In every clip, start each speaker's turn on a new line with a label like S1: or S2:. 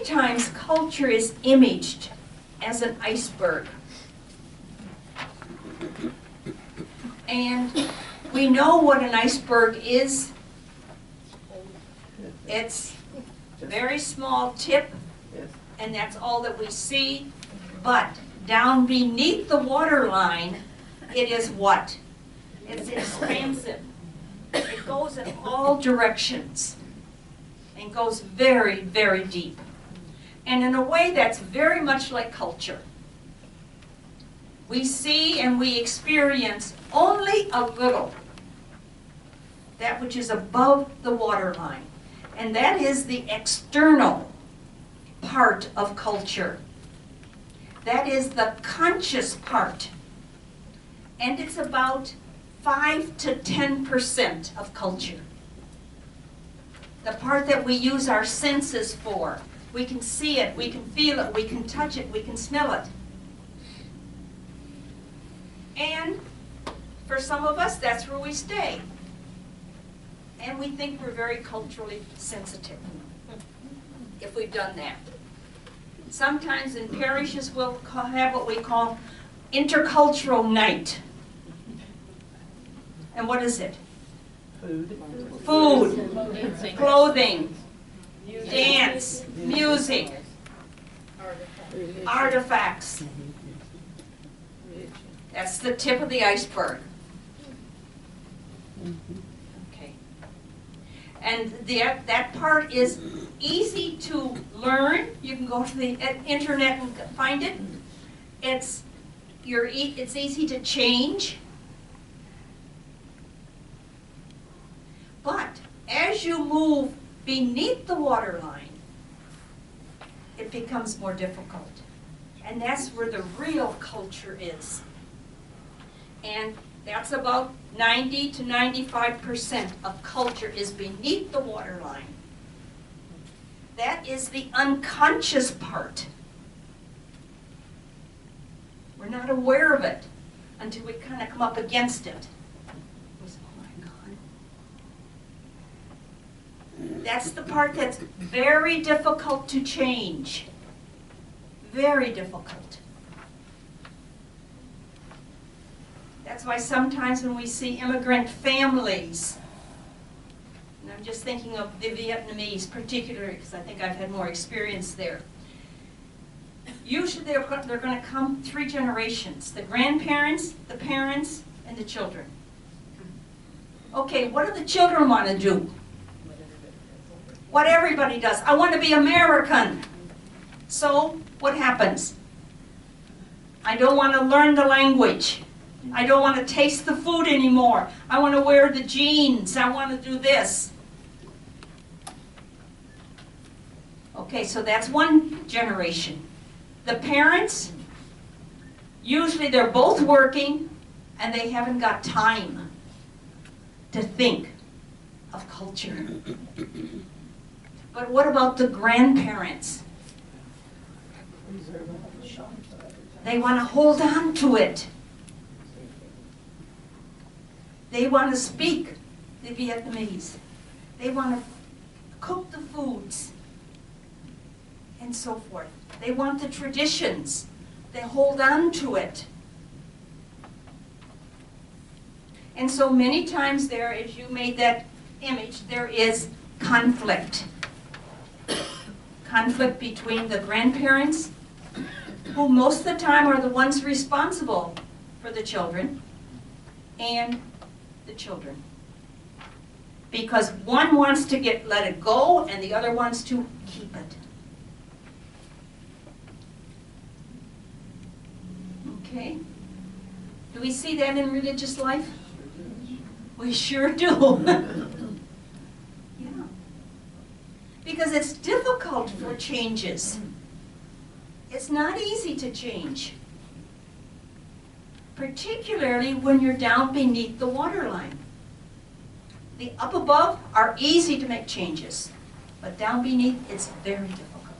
S1: times culture is imaged as an iceberg. And we know what an iceberg is. It's a very small tip, and that's all that we see. But down beneath the waterline, it is what? It's expansive. It goes in all directions and goes very, very deep. And in a way, that's very much like culture. We see and we experience only a little, that which is above the waterline. And that is the external part of culture. That is the conscious part. And it's about 5 to 10% of culture. The part that we use our senses for. We can see it, we can feel it, we can touch it, we can smell it. And for some of us, that's where we stay. And we think we're very culturally sensitive if we've done that. Sometimes in parishes we'll have what we call intercultural night. And what is it? Food, clothing, dance, music, artifacts. That's the tip of the iceberg. Okay. And that part is easy to learn. You can go to the internet and find it. It's easy to change. But as you move beneath the waterline, it becomes more difficult. And that's where the real culture is. And that's about 90 to 95% of culture is beneath the waterline. That is the unconscious part. We're not aware of it until we kind of come up against it. We say, oh my God. That's the part that's very difficult to change. Very difficult. That's why sometimes when we see immigrant families, and I'm just thinking of the Vietnamese particularly because I think I've had more experience there. Usually they're going to come 3 generations, the grandparents, the parents, and the children. Okay, what do the children want to do? What everybody does. I want to be American. So what happens? I don't want to learn the language. I don't want to taste the food anymore. I want to wear the jeans. I want to do this. Okay, so that's one generation. The parents, usually they're both working and they haven't got time to think of culture. But what about the grandparents? They want to hold on to it. They want to speak the Vietnamese. They want to cook the foods and so forth. They want the traditions. They hold on to it. And so many times there, as you made that image, there is conflict. Conflict between the grandparents, who most of the time are the ones responsible for the children, and the children. Because one wants to let it go and the other wants to keep it. Okay? Do we see that in religious life? We sure do. Yeah. Because it's difficult for changes. It's not easy to change. Particularly when you're down beneath the waterline. The up above are easy to make changes, but down beneath it's very difficult.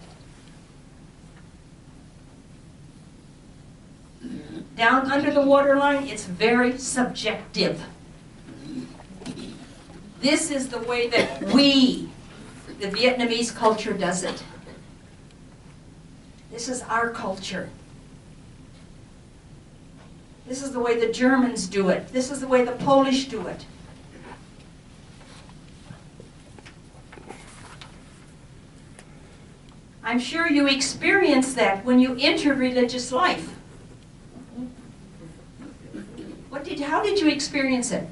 S1: Down under the waterline, it's very subjective. This is the way that we, the Vietnamese culture, does it. This is our culture. This is the way the Germans do it. This is the way the Polish do it. I'm sure you experience that when you enter religious life. How did you experience it?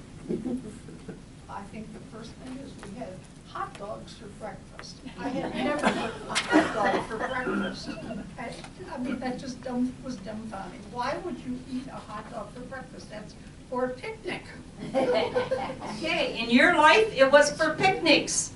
S2: I think the first thing is we had hot dogs for breakfast. I had never heard a hot dog for breakfast. I mean, that just was dumbfounding. Why would you eat a hot dog for breakfast? That's for a picnic.
S1: Okay, in your life, it was for picnics.